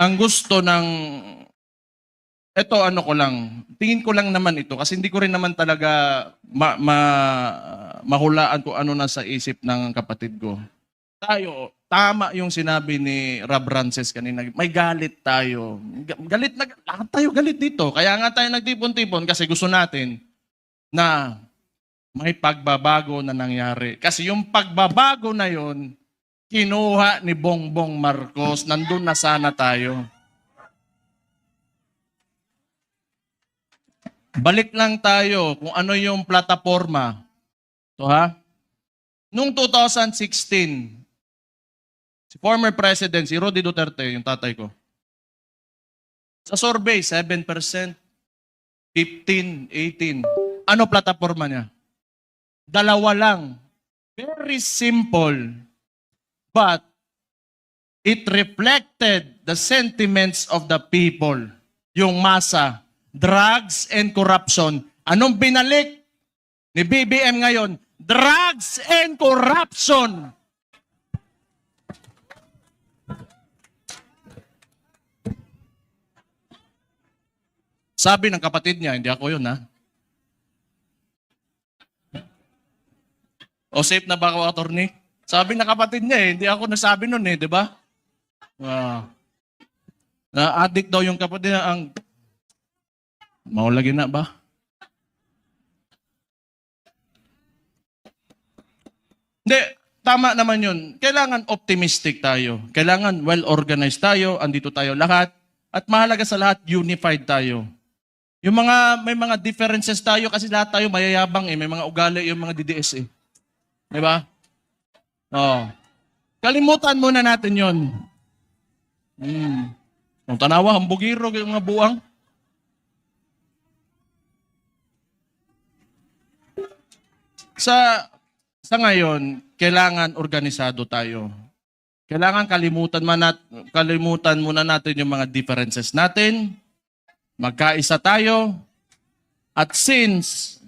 ang gusto ng, eto ano ko lang, tingin ko lang naman ito kasi hindi ko rin naman talaga mahulaan kung ano nasa isip ng kapatid ko. Tayo, tama yung sinabi ni Rob Rances kanina, may galit tayo. Galit na, lahat tayo galit dito. Kaya nga tayo nagtipon-tipon kasi gusto natin na may pagbabago na nangyari. Kasi yung pagbabago na yon, kinuha ni Bongbong Marcos, nandun na sana tayo. Balik lang tayo kung ano yung plataforma. To ha? Noong 2016, si former President, si Roddy Duterte, yung tatay ko, sa survey, 7%, 15, 18. Ano plataforma niya? Dalawa lang. Very simple. But it reflected the sentiments of the people. Yung masa. Drugs and corruption. Anong binalik ni BBM ngayon? Drugs and corruption. Sabi ng kapatid niya, hindi ako yun ha. O safe na ba ako, attorney? Sabi ng kapatid niya hindi ako nasabi nun di ba? Na-addict daw yung kapatid niya ang maulagi na ba? Hindi, tama naman yun. Kailangan optimistic tayo. Kailangan well-organized tayo. Andito tayo lahat. At mahalaga sa lahat, unified tayo. Yung may mga differences tayo kasi lahat tayo mayayabang May mga ugali yung mga DDS Di ba? Oh. Kalimutan muna natin yun. Kung tanawa, hambugiro, yung mga buwang. Sa ngayon, kailangan organisado tayo. Kailangan kalimutan muna natin yung mga differences natin. Magkaisa tayo. At since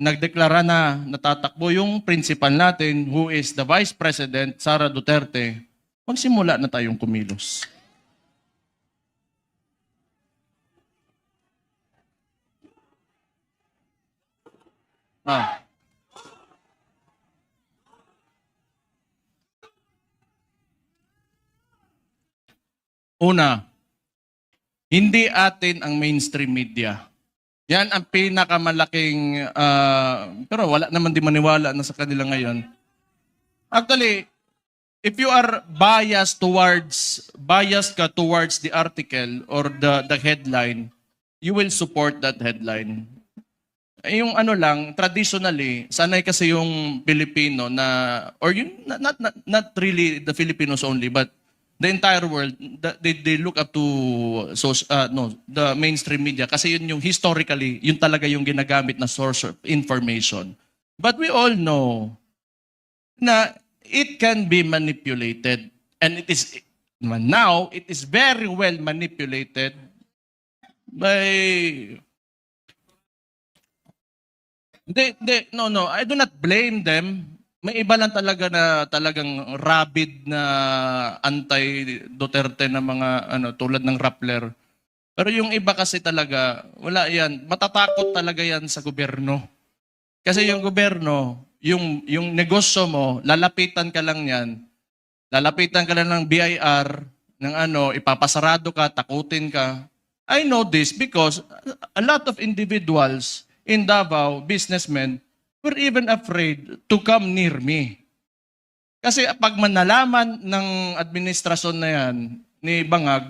nagdeklara na natatakbo yung principal natin who is the Vice President, Sara Duterte, magsimula na tayong kumilos. Una, hindi atin ang mainstream media. Yan ang pinakamalaking, pero wala naman din maniwala na sa kanila ngayon. Actually, if you are biased ka towards the article or the headline, you will support that headline. Yung ano lang, traditionally, sanay kasi yung Pilipino na, or yung, not really the Filipinos only, but the entire world, they look up to the mainstream media kasi yun yung historically, yun talaga yung ginagamit na source of information. But we all know na it can be manipulated, and now it is very well manipulated by no, I do not blame them. May iba lang talaga na talagang rabid na anti-Duterte na mga tulad ng Rappler. Pero yung iba kasi talaga, wala yan. Matatakot talaga yan sa gobyerno. Kasi yung gobyerno, yung negosyo mo, lalapitan ka lang yan. Lalapitan ka lang ng BIR, ng ipapasarado ka, takutin ka. I know this because a lot of individuals in Davao, businessmen, were even afraid to come near me. Kasi pag manalaman ng administrasyon na yan, ni Bangag,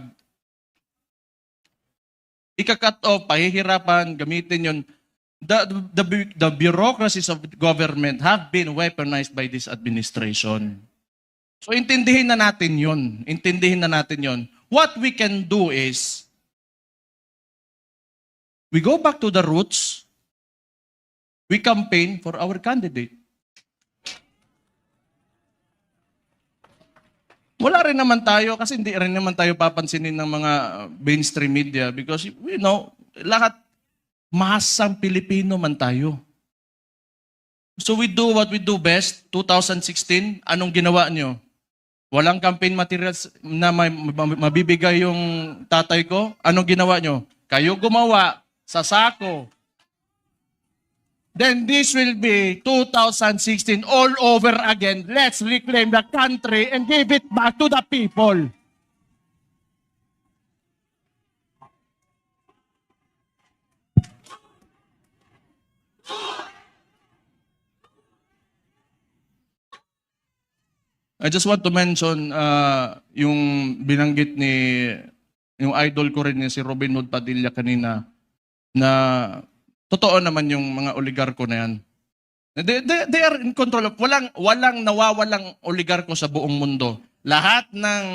ika-cut off, pahihirapan, gamitin yun. The bureaucracies of government have been weaponized by this administration. So intindihin na natin yun. Intindihin na natin yun. What we can do is, we go back to the roots. We campaign for our candidate. Wala rin naman tayo kasi hindi rin naman tayo papansinin ng mga mainstream media because lahat masang Pilipino man tayo. So we do what we do best. 2016, anong ginawa nyo? Walang campaign materials na mabibigay yung tatay ko. Anong ginawa nyo? Kayo gumawa sa sako. Then this will be 2016 all over again. Let's reclaim the country and give it back to the people. I just want to mention yung binanggit ni yung idol ko rin si Robin Hood Padilla kanina na totoo naman yung mga oligarko na yan. They are in control of walang nawawalang oligarko sa buong mundo. Lahat ng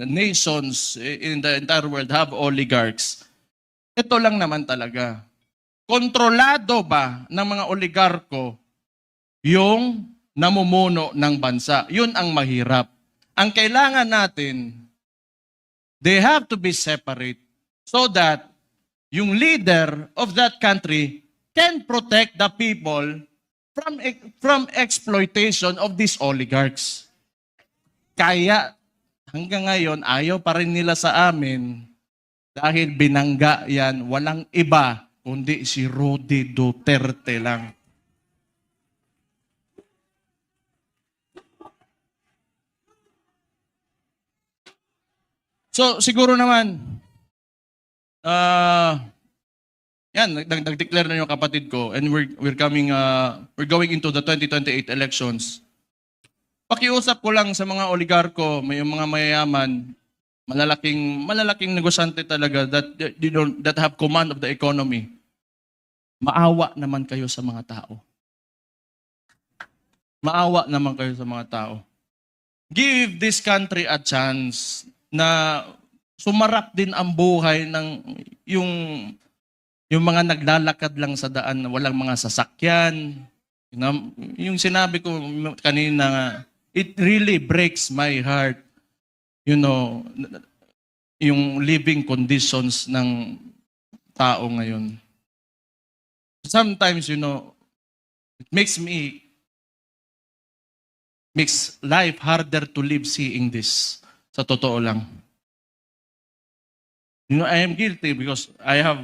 nations in the entire world have oligarchs. Ito lang naman talaga. Kontrolado ba ng mga oligarko yung namumuno ng bansa? Yun ang mahirap. Ang kailangan natin, they have to be separate so that yung leader of that country can protect the people from exploitation of these oligarchs. Kaya hanggang ngayon, ayaw pa rin nila sa amin dahil binangga yan, walang iba kundi si Rudy Duterte lang. So siguro naman, yan, nag-declare na yung kapatid ko and we're going into the 2028 elections. Pakiusap ko lang sa mga oligarko, may mga mayayaman, malalaking negosyante talaga that have command of the economy. Maawa naman kayo sa mga tao. Maawa naman kayo sa mga tao. Give this country a chance na sumarap din ang buhay ng yung mga naglalakad lang sa daan, walang mga sasakyan. Yung sinabi ko kanina, it really breaks my heart. Yung living conditions ng tao ngayon. Sometimes, it makes life harder to live seeing this. Sa totoo lang. I am guilty because I have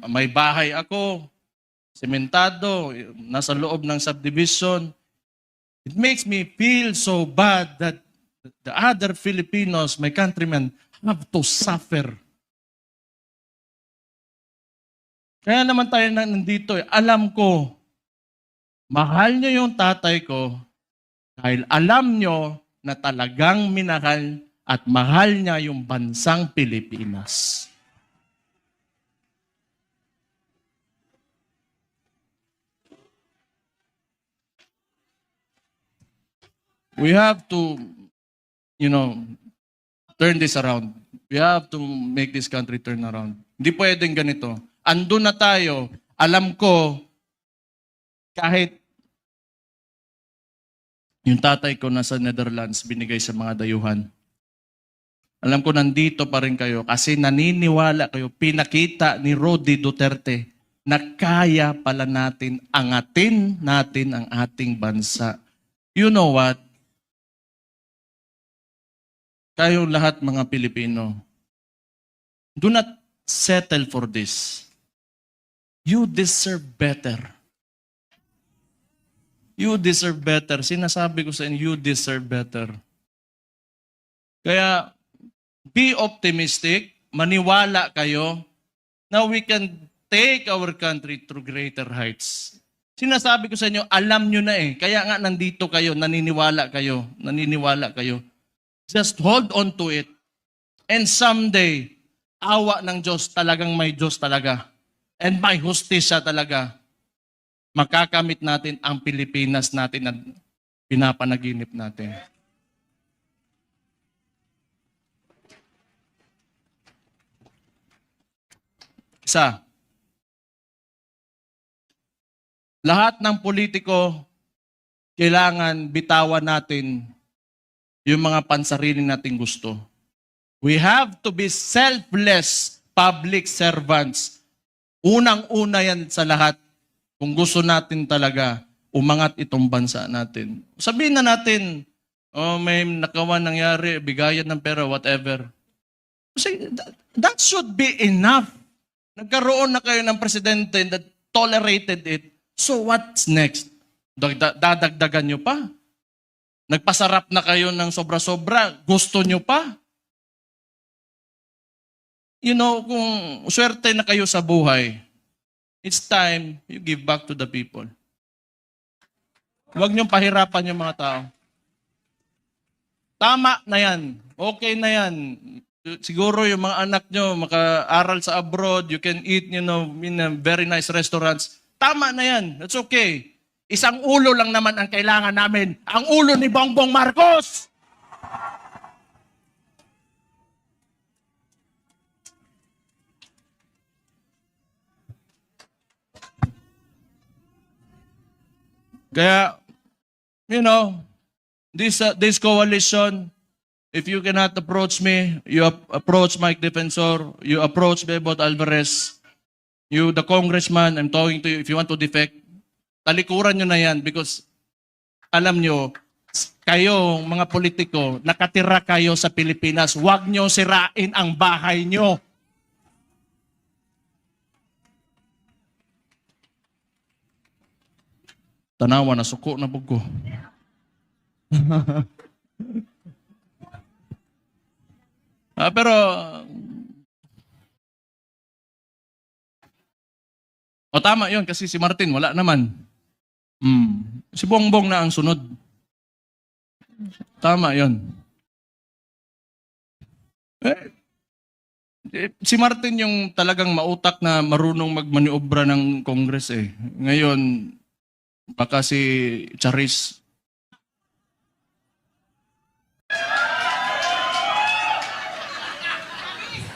may bahay ako, sementado, nasa loob ng subdivision. It makes me feel so bad that the other Filipinos, my countrymen, have to suffer. Kaya naman tayo nandito. Alam ko, mahal niyo yung tatay ko dahil alam niyo na talagang minahal at mahal niya yung bansang Pilipinas. We have to, turn this around. We have to make this country turn around. Hindi pwedeng ganito. Andun na tayo. Alam ko, kahit yung tatay ko nasa Netherlands, binigay sa mga dayuhan. Alam ko nandito pa rin kayo kasi naniniwala kayo, pinakita ni Rudy Duterte na kaya pala natin angatin natin ang ating bansa. You know what? Kayo lahat mga Pilipino, do not settle for this. You deserve better. You deserve better. Sinasabi ko sa inyo, you deserve better. Kaya, be optimistic, maniwala kayo na we can take our country through greater heights. Sinasabi ko sa inyo, alam nyo na eh. Kaya nga nandito kayo, naniniwala kayo. Just hold on to it. And someday, awa ng Diyos, talagang may Diyos talaga. And may hustisya talaga. Makakamit natin ang Pilipinas natin na pinapanaginip natin. Isa, lahat ng politiko, kailangan bitawan natin yung mga pansarili nating gusto. We have to be selfless public servants. Unang-una yan sa lahat. Kung gusto natin talaga umangat itong bansa natin. Sabihin na natin, O may nakawan nangyari, bigayan ng pera, whatever. Kasi that should be enough. Nagkaroon na kayo ng presidente that tolerated it. So what's next? Dadagdagan nyo pa? Nagpasarap na kayo ng sobra-sobra? Gusto nyo pa? You know, kung swerte na kayo sa buhay, it's time you give back to the people. Huwag niyong pahirapan yung mga tao. Tama na yan. Okay na yan. Siguro yung mga anak nyo maka-aral sa abroad, you can eat, you know, in a very nice restaurants. Tama na yan. That's okay. Isang ulo lang naman ang kailangan namin. Ang ulo ni Bongbong Marcos! Kaya, you know, this coalition, if you cannot approach me, you approach Mike Defensor, you approach Bebot Alvarez, you, the congressman, I'm talking to you, if you want to defect, talikuran nyo na yan because alam nyo, kayo, mga politiko, nakatira kayo sa Pilipinas, huwag nyo sirain ang bahay nyo. Tanawa na, suko na bugo. Pero, tama yun kasi si Martin wala naman. Si Bongbong na ang sunod. Tama yun. Si Martin yung talagang mautak na marunong magmaniobra ng Congress eh. Ngayon, baka si Charis.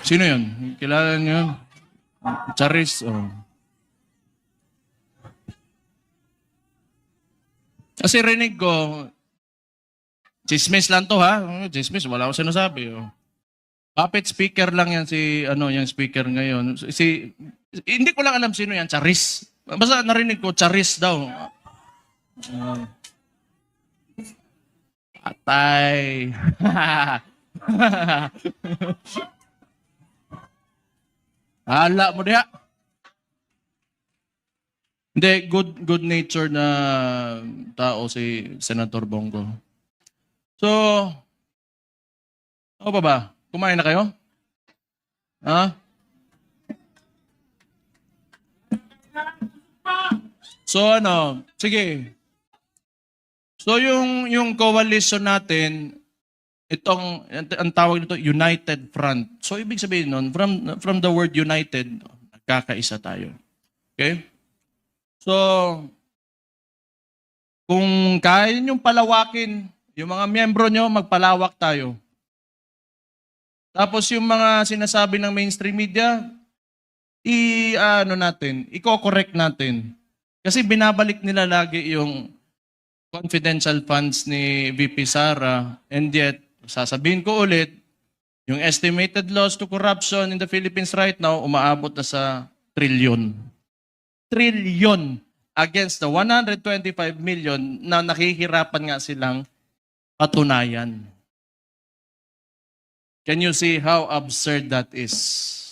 Sino yun? Kilala niyo yun? Charis. Oh. Kasi rinig ko, chismis lang to ha. Chismis, wala akong sinasabi. Oh. Puppet speaker lang yan si, yung speaker ngayon. Hindi ko lang alam sino yan, Charis. Basta narinig ko, Charis daw. Atay. Hala mo diha. Hindi, good nature na tao si Senator Bongo. So, ano pa ba? Kumain na kayo? Ha? So sige. So yung coalition natin, ang tawag nito United Front. So ibig sabihin nun, from the word united, nagkakaisa tayo. Okay? So kung kaya niyong palawakin, yung mga miyembro nyo, magpalawak tayo. Tapos yung mga sinasabi ng mainstream media, i-correct natin. Kasi binabalik nila lagi yung confidential funds ni VP Sara, and yet, sasabihin ko ulit, yung estimated loss to corruption in the Philippines right now, umaabot na sa trilyon. Trilyon against the 125 million na nakihirapan nga silang patunayan. Can you see how absurd that is?